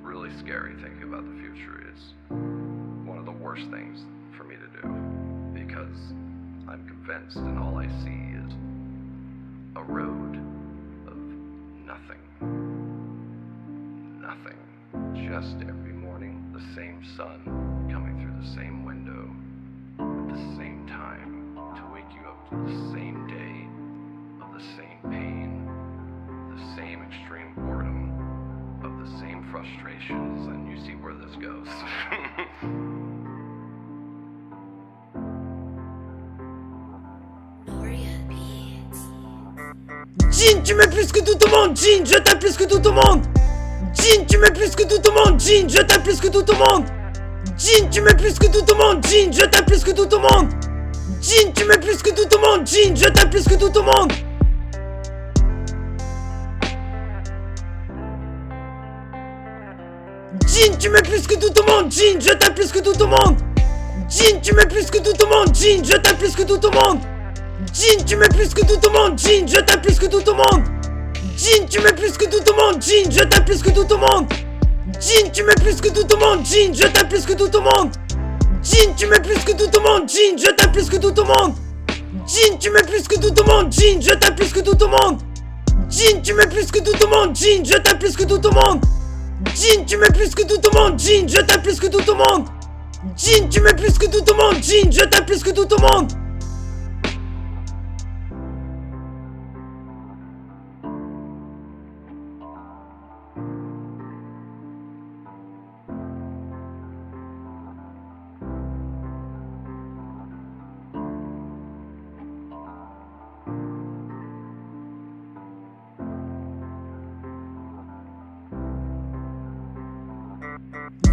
really scary thinking about the future. It's one of the worst things for me to do because I'm convinced and all I see is a road of nothing. Nothing. Just every morning, the same sun coming through the same window at the same time to wake you up to the same day of the same pain, the same extreme boredom, of the same frustrations, and you see where this goes. Jean, tu m'aimes plus que tout au monde. Jean, je t'aime plus que tout au monde. Jean, tu m'aimes plus que tout au monde. Jean, je t'aime plus que tout au monde. Jean, tu m'aimes plus que tout au monde. Jean, je t'aime plus que tout au monde. Jean, tu m'aimes plus que tout au monde. Jean, je t'aime plus que tout au monde. Jean, tu m'aimes plus que tout au monde. Jean, je t'aime plus que tout au monde. Jean, tu m'aimes plus que tout au monde. Jean, je t'aime plus que tout au monde. Jean, tu m'aimes plus que tout au monde. Jean, je t'aime plus que tout au monde. Jean, tu m'aimes plus que tout au monde. Jean, je t'aime plus que tout au monde. Jean, tu m'aimes plus que tout au monde. Jean, je t'aime plus que tout au monde. Jean, tu m'aimes plus que tout au monde. Jean, je t'aime plus que tout au monde. Jean, tu m'aimes plus que tout au monde. Jean, je t'aime plus que tout au monde. Jean, tu m'aimes plus que tout au monde. Jean, je t'aime plus que tout au monde. Jean, tu m'aimes plus que tout au monde. Jean, je t'aime plus que tout au monde. Jean, tu m'aimes plus que tout au monde. Jean, je t'aime plus que tout au monde. Jean, tu m'aimes plus que tout au monde. Jean, je t'aime plus que tout au monde.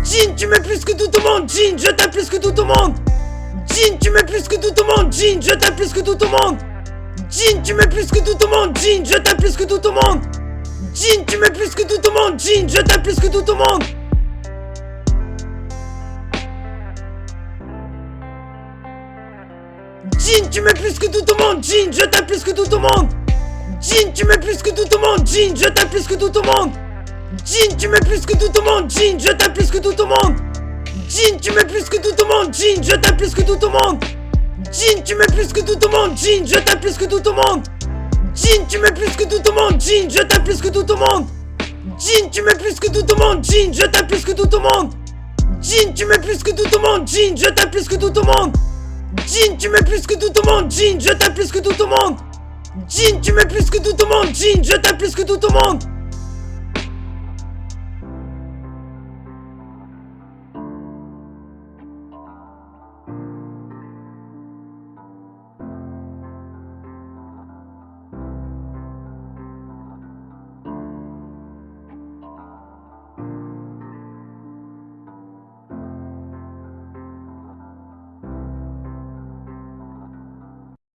Jean, tu m'aimes plus que tout au monde. Jean, je t'aime plus que tout au monde. Jean, tu m'aimes plus que tout au monde. Jean, je t'aime plus que tout au monde. Jean, tu m'aimes plus que tout au monde. Jean, je t'aime plus que tout au monde. Jean, tu m'aimes plus que tout au monde. Jean, je t'aime plus que tout au monde. Jean, tu m'aimes plus que tout au monde. Jean, je t'aime plus que tout au monde. Jean, tu m'aimes plus que tout au monde. Jean, je t'aime plus que tout au monde. Jean, tu m'aimes plus que tout au monde. Jean, je t'aime plus que tout au monde. Jean, tu m'aimes plus que tout au monde. Jean, je t'aime plus que tout au monde. Jean, tu m'aimes plus que tout au monde. Jean, je t'aime plus que tout au monde. Jean, tu m'aimes plus que tout au monde. Jean, je t'aime plus que tout au monde. Jean, tu m'aimes plus que tout au monde. Jean, je t'aime plus que tout au monde. Jean, tu m'aimes plus que tout au monde. Jean, je t'aime plus que tout au monde. Jean, tu m'aimes plus que tout au monde. Jean, je t'aime plus que tout au monde.